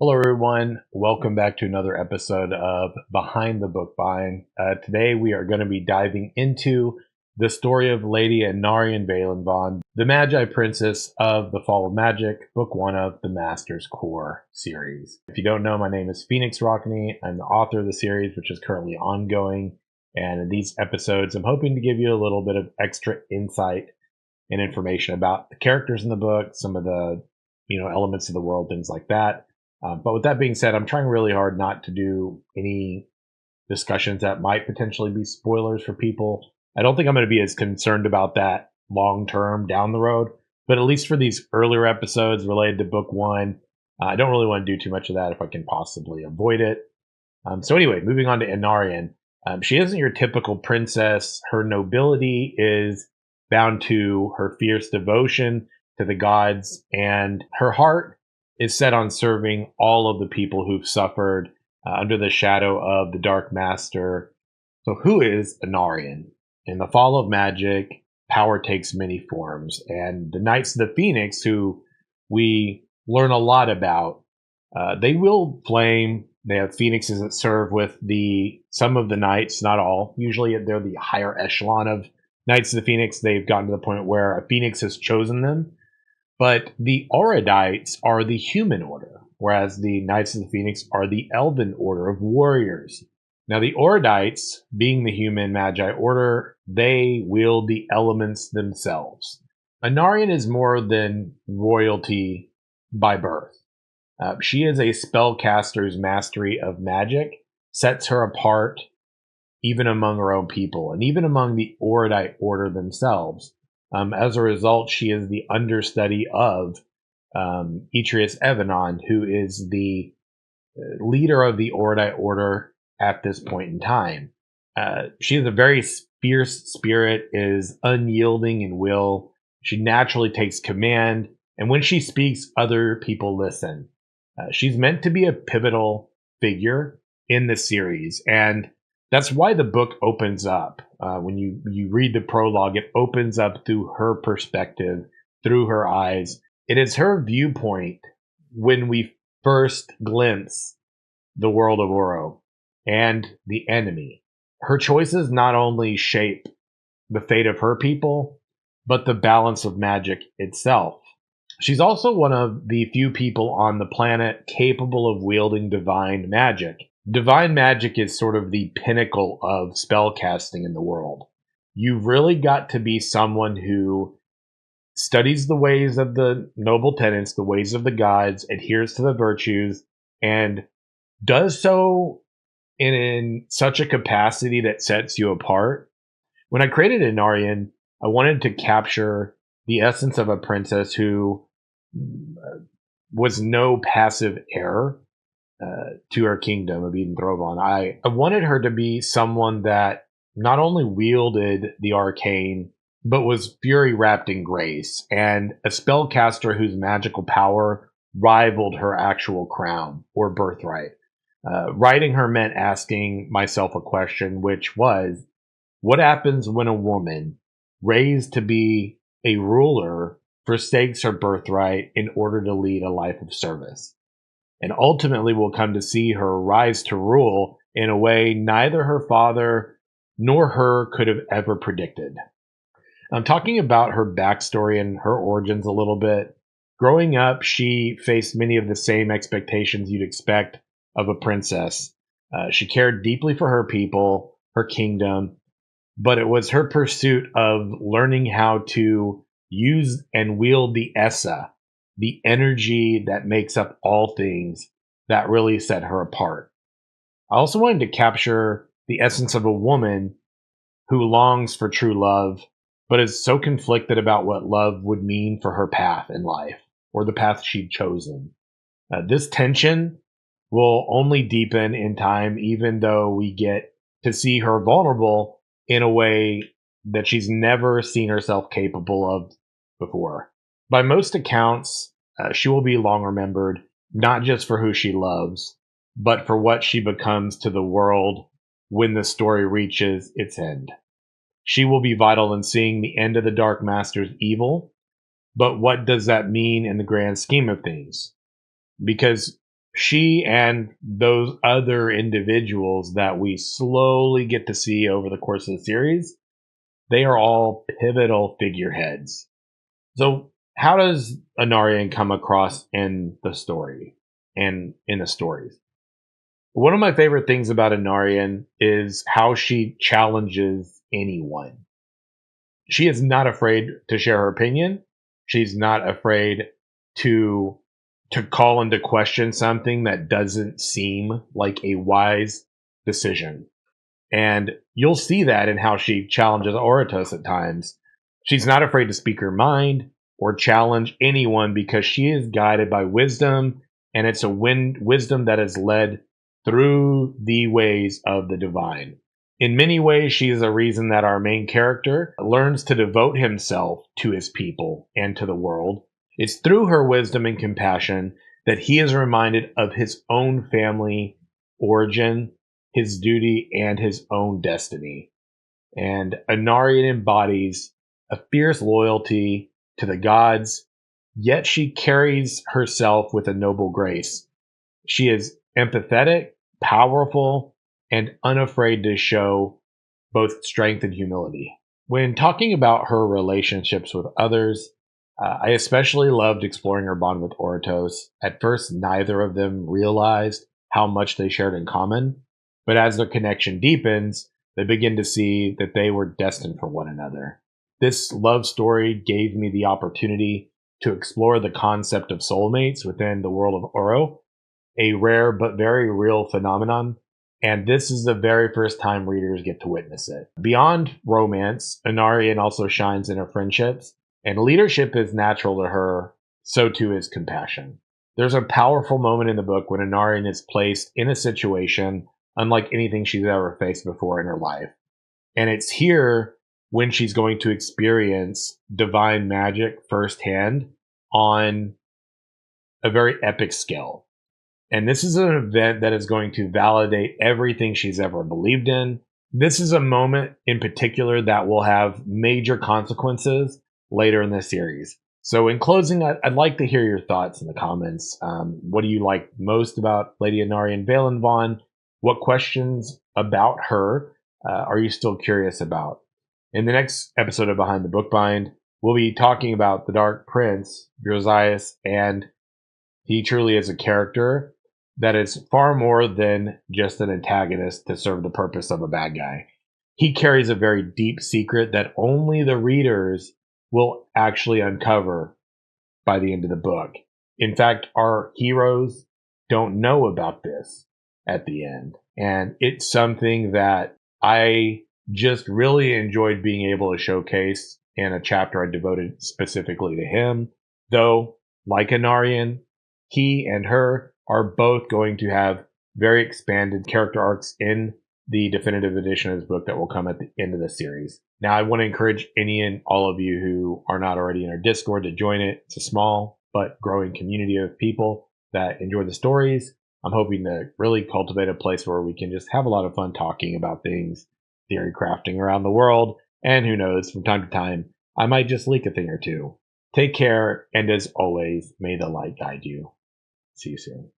Hello, everyone. Welcome back to another episode of Behind the Bookbind. Today, we are going to be diving into the story of Lady Anaryen Throvon, the Magi Princess of the Fall of Magic, Book 1 of the Themasterscore series. If you don't know, my name is phoenixrokni. I'm the author of the series, which is currently ongoing. And in these episodes, I'm hoping to give you a little bit of extra insight and information about the characters in the book, some of the elements of the world, things like that. But with that being said, I'm trying really hard not to do any discussions that might potentially be spoilers for people. I don't think I'm going to be as concerned about that long term down the road, but at least for these earlier episodes related to book one, I don't really want to do too much of that if I can possibly avoid it. So anyway, moving on to Anaryen. She isn't your typical princess. Her nobility is bound to her fierce devotion to the gods, and her heart is set on serving all of the people who've suffered under the shadow of the Dark Master. So who is Anaryen? In the Fall of Magic, power takes many forms, and the Knights of the Phoenix, who we learn a lot about, they wield flame. They have phoenixes that serve with some of the knights, not all. Usually they're the higher echelon of Knights of the Phoenix. They've gotten to the point where a phoenix has chosen them. But the Aurodites are the human order, whereas the Knights of the Phoenix are the elven order of warriors. Now, the Aurodites, being the human Magi order, they wield the elements themselves. Anaryen is more than royalty by birth. She is a spellcaster's mastery of magic, sets her apart even among her own people, and even among the Aurodite order themselves. As a result, she is the understudy of Etrius Evanon, who is the leader of the Aurodite order at this point in time. She is a very fierce spirit, is unyielding in will. She naturally takes command, and when she speaks, other people listen. She's meant to be a pivotal figure in the series, and that's why the book opens up. When you read the prologue, it opens up through her perspective, through her eyes. It is her viewpoint when we first glimpse the world of Auro and the enemy. Her choices not only shape the fate of her people, but the balance of magic itself. She's also one of the few people on the planet capable of wielding divine magic. Divine magic is sort of the pinnacle of spellcasting in the world. You've really got to be someone who studies the ways of the noble tenets, the ways of the gods, adheres to the virtues, and does so in such a capacity that sets you apart. When I created Anaryen, I wanted to capture the essence of a princess who was no passive heir to her kingdom of Edin Throvon. I wanted her to be someone that not only wielded the arcane, but was fury wrapped in grace, and a spellcaster whose magical power rivaled her actual crown or birthright. Writing her meant asking myself a question, which was, what happens when a woman raised to be a ruler forsakes her birthright in order to lead a life of service? And ultimately will come to see her rise to rule in a way neither her father nor her could have ever predicted. I'm talking about her backstory and her origins a little bit. Growing up, she faced many of the same expectations you'd expect of a princess. She cared deeply for her people, her kingdom, but it was her pursuit of learning how to use and wield the Essa, the energy that makes up all things, that really set her apart. I also wanted to capture the essence of a woman who longs for true love, but is so conflicted about what love would mean for her path in life, or the path she'd chosen. This tension will only deepen in time, even though we get to see her vulnerable in a way that she's never seen herself capable of before. By most accounts, she will be long remembered, not just for who she loves, but for what she becomes to the world when the story reaches its end. She will be vital in seeing the end of the Dark Master's evil, but what does that mean in the grand scheme of things? Because she and those other individuals that we slowly get to see over the course of the series, they are all pivotal figureheads. So how does Anaryen come across in the story and in the stories? One of my favorite things about Anaryen is how she challenges anyone. She is not afraid to share her opinion. She's not afraid to call into question something that doesn't seem like a wise decision. And you'll see that in how she challenges Oratos at times. She's not afraid to speak her mind or challenge anyone because she is guided by wisdom, and it's a wisdom that is led through the ways of the divine. In many ways, she is a reason that our main character learns to devote himself to his people and to the world. It's through her wisdom and compassion that he is reminded of his own family origin, his duty, and his own destiny. And Anaryen embodies a fierce loyalty to the gods, yet she carries herself with a noble grace. She is empathetic, powerful, and unafraid to show both strength and humility. When talking about her relationships with others, I especially loved exploring her bond with Oratos. At first, neither of them realized how much they shared in common, but as their connection deepens, they begin to see that they were destined for one another. This love story gave me the opportunity to explore the concept of soulmates within the world of Auro, a rare but very real phenomenon, and this is the very first time readers get to witness it. Beyond romance, Anaryen also shines in her friendships, and leadership is natural to her, so too is compassion. There's a powerful moment in the book when Anaryen is placed in a situation unlike anything she's ever faced before in her life. And it's here when she's going to experience divine magic firsthand on a very epic scale. And this is an event that is going to validate everything she's ever believed in. This is a moment in particular that will have major consequences later in the series. So in closing, I'd like to hear your thoughts in the comments. What do you like most about Lady Anaryen Valenvon? What questions about her are you still curious about? In the next episode of Behind the Bookbind, we'll be talking about the Dark Prince, Josias, and he truly is a character that is far more than just an antagonist to serve the purpose of a bad guy. He carries a very deep secret that only the readers will actually uncover by the end of the book. In fact, our heroes don't know about this at the end. And it's something that I just really enjoyed being able to showcase in a chapter I devoted specifically to him. Though, like Anaryen, he and her are both going to have very expanded character arcs in the definitive edition of this book that will come at the end of the series. Now, I want to encourage any and all of you who are not already in our Discord to join it. It's a small but growing community of people that enjoy the stories. I'm hoping to really cultivate a place where we can just have a lot of fun talking about things, theory crafting around the world, and who knows, from time to time, I might just leak a thing or two. Take care, and as always, may the light guide you. See you soon.